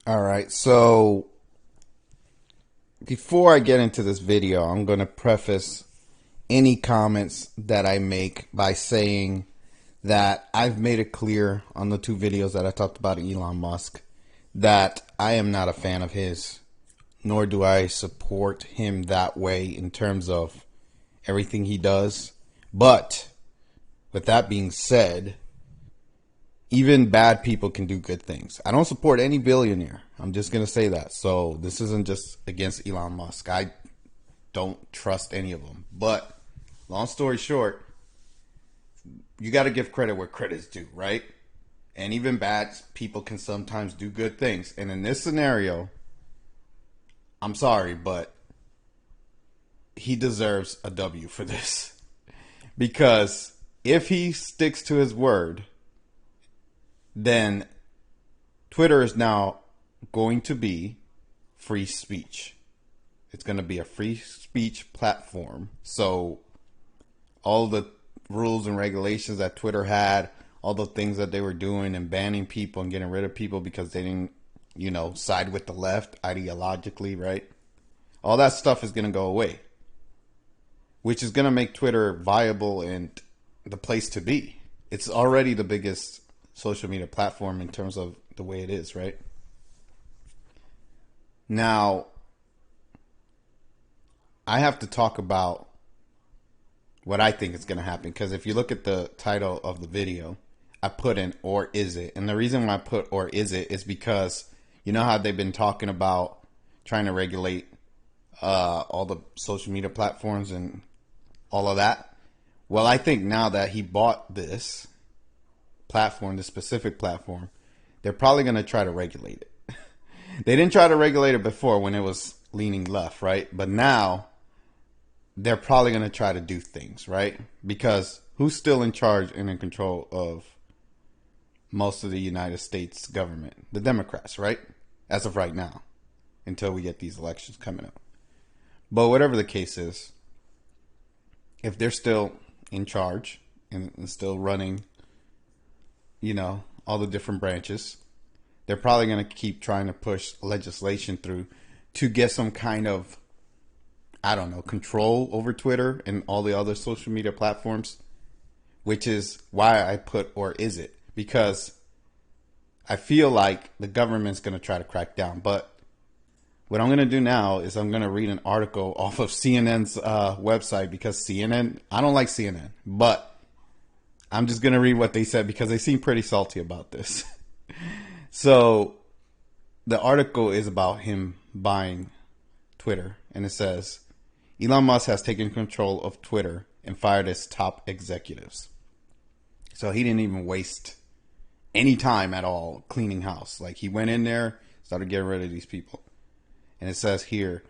All right, so before I get into this video, I'm going to preface any comments that I make by saying that I've made it clear on the two videos that I talked about Elon Musk that I am not a fan of his, nor do I support him that way in terms of everything he does. But with that being said, even bad people can do good things. I don't support any billionaire. I'm just going to say that. So this isn't just against Elon Musk. I don't trust any of them. But long story short, you got to give credit where credit's due, right? And even bad people can sometimes do good things. And in this scenario, I'm sorry, but he deserves a W for this. Because if he sticks to his word, then Twitter is now going to be free speech. It's going to be a free speech platform. So all the rules and regulations that Twitter had, all the things that they were doing and banning people and getting rid of people because they didn't, side with the left ideologically, right? All that stuff is going to go away, which is going to make Twitter viable and the place to be. It's already the biggest social media platform in terms of the way it is, right? Now, I have to talk about what I think is going to happen, because if you look at the title of the video, I put in "or is it?" And the reason why I put "or is it" is because you know how they've been talking about trying to regulate all the social media platforms and all of that. Well, I think now that he bought this platform, this specific platform, they're probably going to try to regulate it. They didn't try to regulate it before when it was leaning left, right? But now they're probably going to try to do things, right? Because who's still in charge and in control of most of the United States government? The Democrats, right? As of right now, until we get these elections coming up. But whatever the case is, if they're still in charge and still running, all the different branches, they're probably going to keep trying to push legislation through to get some kind of, control over Twitter and all the other social media platforms, which is why I put "or is it?" Because I feel like the government's going to try to crack down. But what I'm going to do now is I'm going to read an article off of CNN's website, because I don't like CNN, but I'm just going to read what they said because they seem pretty salty about this. So the article is about him buying Twitter, and it says, Elon Musk has taken control of Twitter and fired its top executives. So he didn't even waste any time at all cleaning house. Like, he went in there, started getting rid of these people. And it says here,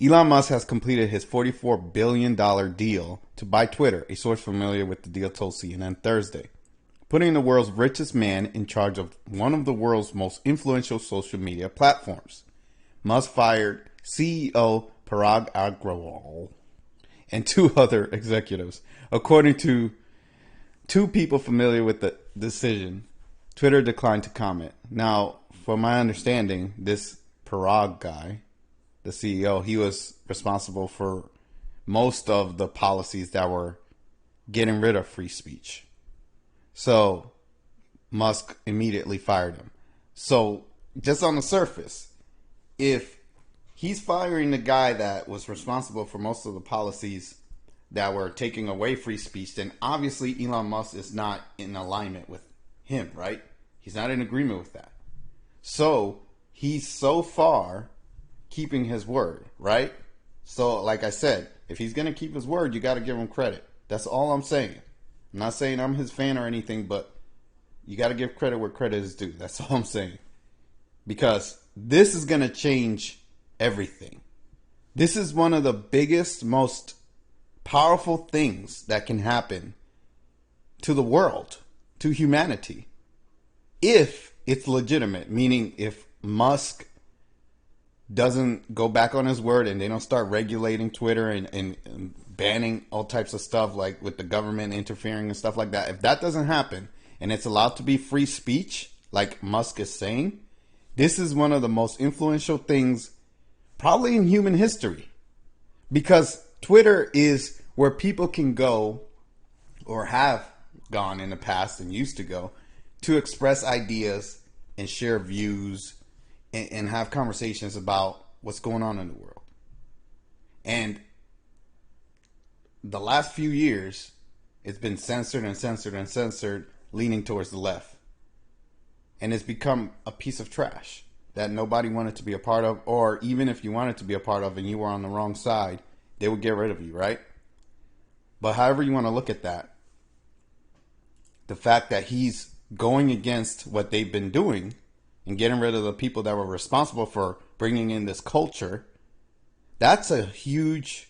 Elon Musk has completed his $44 billion deal to buy Twitter, a source familiar with the deal told CNN Thursday, putting the world's richest man in charge of one of the world's most influential social media platforms. Musk fired CEO Parag Agrawal and two other executives. According to two people familiar with the decision, Twitter declined to comment. Now, from my understanding, this Parag guy, the CEO, he was responsible for most of the policies that were getting rid of free speech. So Musk immediately fired him. So just on the surface, if he's firing the guy that was responsible for most of the policies that were taking away free speech, then obviously Elon Musk is not in alignment with him, right? He's not in agreement with that. So he's so far keeping his word, right? So like I said, if he's going to keep his word, you got to give him credit. That's all I'm saying. I'm not saying I'm his fan or anything, but you got to give credit where credit is due. That's all I'm saying. Because this is going to change everything. This is one of the biggest, most powerful things that can happen to the world, to humanity, if it's legitimate. Meaning, if Musk doesn't go back on his word and they don't start regulating Twitter and banning all types of stuff, like with the government interfering and stuff like that. If that doesn't happen and it's allowed to be free speech, like Musk is saying, This is one of the most influential things probably in human history, because Twitter is where people can go, or have gone in the past and used to go, to express ideas and share views and have conversations about what's going on in the world. And the last few years, it's been censored and censored and censored, leaning towards the left. And it's become a piece of trash that nobody wanted to be a part of, or even if you wanted to be a part of and you were on the wrong side, they would get rid of you, right? But however you want to look at that, the fact that he's going against what they've been doing and getting rid of the people that were responsible for bringing in this culture, that's a huge,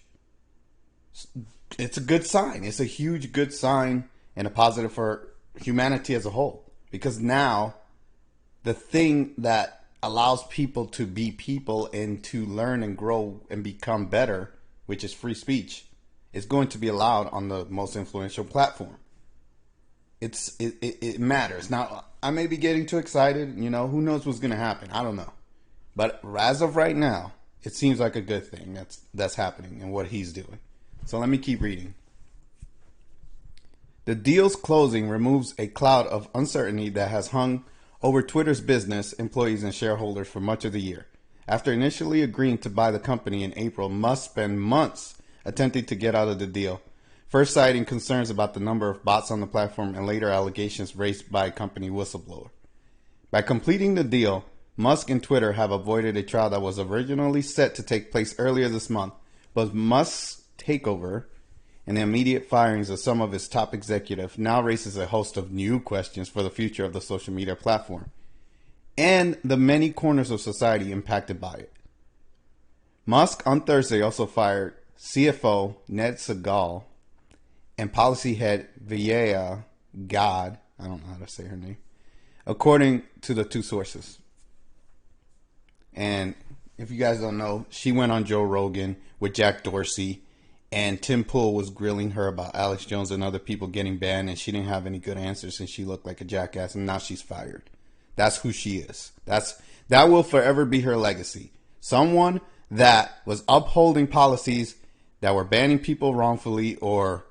it's a good sign. It's a huge good sign and a positive for humanity as a whole. Because now the thing that allows people to be people and to learn and grow and become better, which is free speech, is going to be allowed on the most influential platform. It matters. Now, I may be getting too excited. You know, who knows what's going to happen? I don't know. But as of right now, it seems like a good thing that's happening and what he's doing. So let me keep reading. The deal's closing removes a cloud of uncertainty that has hung over Twitter's business, employees, and shareholders for much of the year. After initially agreeing to buy the company in April, Musk spent months attempting to get out of the deal, first citing concerns about the number of bots on the platform and later allegations raised by a company whistleblower. By completing the deal, Musk and Twitter have avoided a trial that was originally set to take place earlier this month, but Musk's takeover and the immediate firings of some of his top executives now raises a host of new questions for the future of the social media platform and the many corners of society impacted by it. Musk on Thursday also fired CFO Ned Segal and policy head Vijaya God, I don't know how to say her name, according to the two sources. And if you guys don't know, she went on Joe Rogan with Jack Dorsey, and Tim Pool was grilling her about Alex Jones and other people getting banned, and she didn't have any good answers, and she looked like a jackass, and now she's fired. That's who she is. That will forever be her legacy. Someone that was upholding policies that were banning people wrongfully or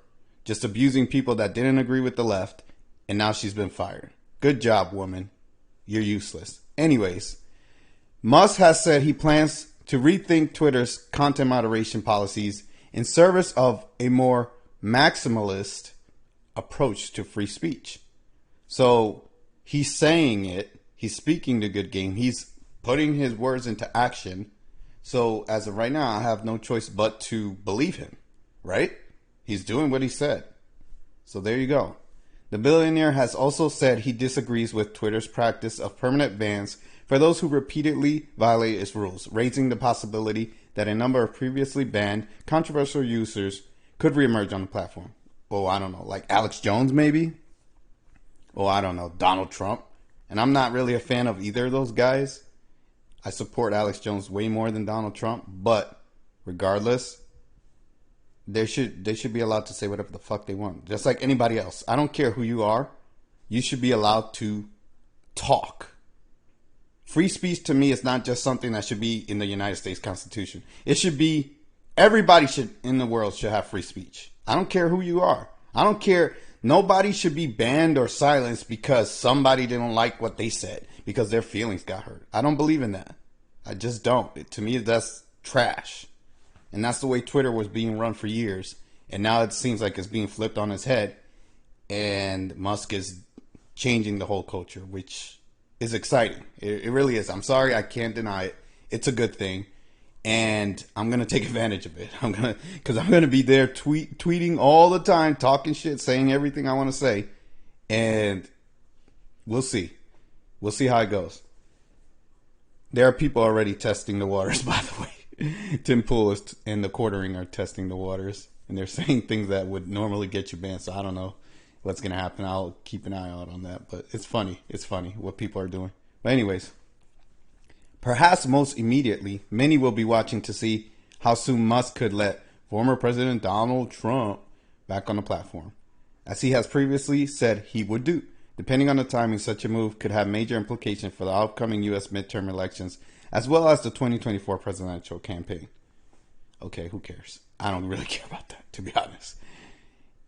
just abusing people that didn't agree with the left, and now she's been fired. Good job, woman. You're useless. Anyways, Musk has said he plans to rethink Twitter's content moderation policies in service of a more maximalist approach to free speech. So he's saying it. He's speaking the good game. He's putting his words into action. So as of right now, I have no choice but to believe him, right? He's doing what he said. So there you go. The billionaire has also said he disagrees with Twitter's practice of permanent bans for those who repeatedly violate its rules, raising the possibility that a number of previously banned controversial users could reemerge on the platform. Oh, I don't know, like Alex Jones maybe? Oh, I don't know, Donald Trump. And I'm not really a fan of either of those guys. I support Alex Jones way more than Donald Trump, but regardless, they should be allowed to say whatever the fuck they want, just like anybody else. I don't care who you are. You should be allowed to talk. Free speech to me is not just something that should be in the United States Constitution. It should be, everybody should in the world should have free speech. I don't care who you are. I don't care. Nobody should be banned or silenced because somebody didn't like what they said, because their feelings got hurt. I don't believe in that. I just don't. To me, that's trash. And that's the way Twitter was being run for years. And now it seems like it's being flipped on its head. And Musk is changing the whole culture, which is exciting. It really is. I'm sorry, I can't deny it. It's a good thing. And I'm going to take advantage of it. Because I'm going to be there tweeting all the time, talking shit, saying everything I want to say. And we'll see. We'll see how it goes. There are people already testing the waters, by the way. Tim Pool and the Quartering are testing the waters, and they're saying things that would normally get you banned. So I don't know what's going to happen. I'll keep an eye out on that. But it's funny. It's funny what people are doing. But anyways, perhaps most immediately, many will be watching to see how soon Musk could let former President Donald Trump back on the platform, as he has previously said he would do. Depending on the timing, such a move could have major implications for the upcoming U.S. midterm elections, as well as the 2024 presidential campaign. Okay, who cares? I don't really care about that, to be honest.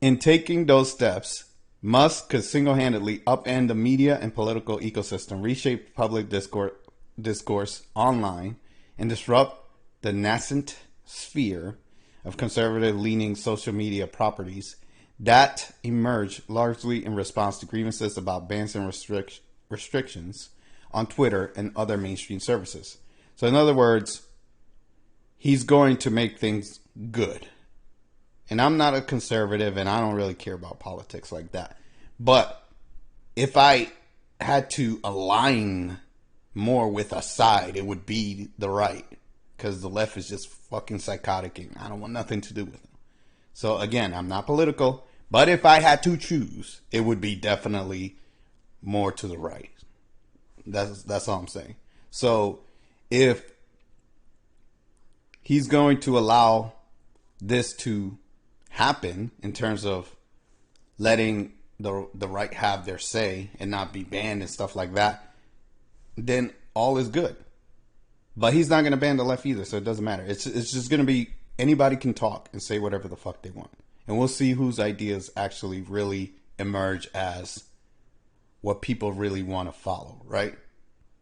In taking those steps, Musk could single-handedly upend the media and political ecosystem, reshape public discourse online, and disrupt the nascent sphere of conservative-leaning social media properties that emerged largely in response to grievances about bans and restrictions on Twitter and other mainstream services. So in other words, he's going to make things good. And I'm not a conservative and I don't really care about politics like that. But if I had to align more with a side, it would be the right. Because the left is just fucking psychotic and I don't want nothing to do with them. So again, I'm not political. But if I had to choose, it would be definitely more to the right. That's all I'm saying. So if he's going to allow this to happen in terms of letting the right have their say and not be banned and stuff like that, then all is good. But he's not going to ban the left either, so it doesn't matter. It's just going to be anybody can talk and say whatever the fuck they want. And we'll see whose ideas actually really emerge as what people really want to follow, right?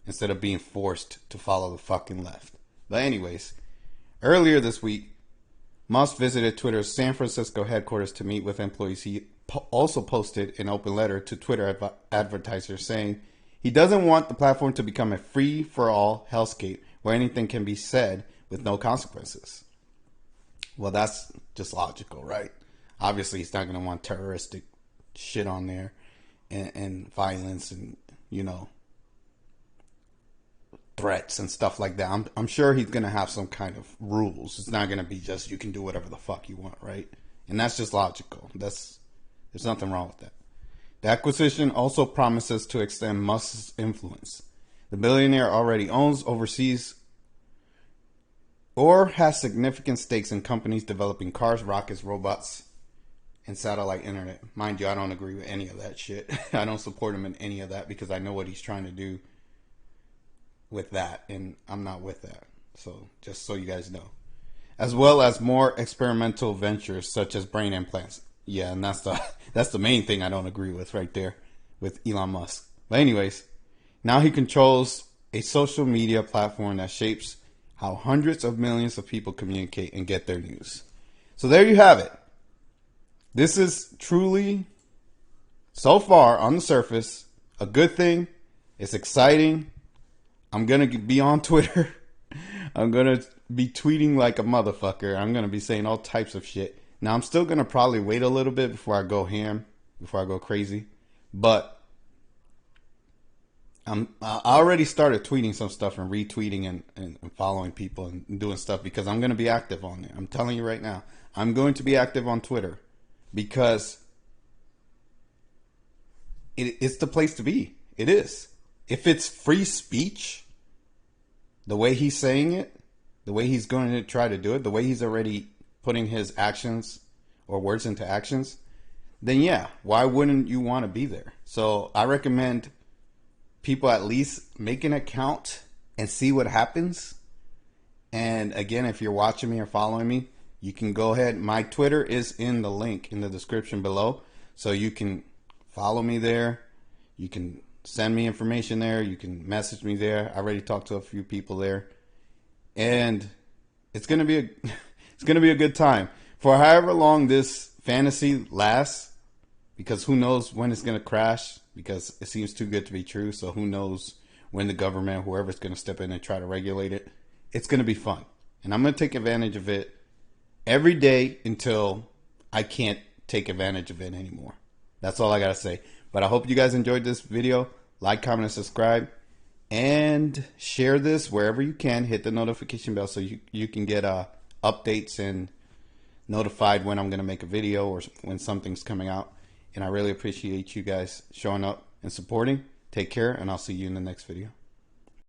Instead of being forced to follow the fucking left. But anyways, earlier this week, Musk visited Twitter's San Francisco headquarters to meet with employees. He also posted an open letter to Twitter advertisers saying he doesn't want the platform to become a free-for-all hellscape where anything can be said with no consequences. Well, that's just logical, right? Obviously, he's not going to want terroristic shit on there and violence and, you know, threats and stuff like that. I'm sure he's going to have some kind of rules. It's not going to be just you can do whatever the fuck you want, right? And that's just logical. There's nothing wrong with that. The acquisition also promises to extend Musk's influence. The billionaire already owns, oversees, or has significant stakes in companies developing cars, rockets, robots, and satellite internet. Mind you, I don't agree with any of that shit. I don't support him in any of that because I know what he's trying to do with that, and I'm not with that. So, just so you guys know. As well as more experimental ventures such as brain implants. Yeah, and that's the main thing I don't agree with right there with Elon Musk. But anyways, now he controls a social media platform that shapes how hundreds of millions of people communicate and get their news. So there you have it. This is truly, so far on the surface, a good thing. It's exciting. I'm going to be on Twitter. I'm going to be tweeting like a motherfucker. I'm going to be saying all types of shit. Now, I'm still going to probably wait a little bit before I go ham, before I go crazy. But I already started tweeting some stuff and retweeting and following people and doing stuff because I'm going to be active on it. I'm telling you right now. I'm going to be active on Twitter because it's the place to be. It is. If it's free speech, the way he's saying it, the way he's going to try to do it, the way he's already putting his actions or words into actions, then yeah, why wouldn't you want to be there? So I recommend people at least make an account and see what happens. And again, if you're watching me or following me, you can go ahead. My Twitter is in the link in the description below. So you can follow me there. You can send me information there. You can message me there. I already talked to a few people there. And it's going to be a good time. For however long this fantasy lasts, because who knows when it's going to crash, because it seems too good to be true. So who knows when the government, whoever's going to step in and try to regulate it. It's going to be fun. And I'm going to take advantage of it every day until I can't take advantage of it anymore. That's all I got to say. But I hope you guys enjoyed this video. Like, comment, and subscribe. And share this wherever you can. Hit the notification bell so you can get updates and notified when I'm going to make a video or when something's coming out. And I really appreciate you guys showing up and supporting. Take care, and I'll see you in the next video.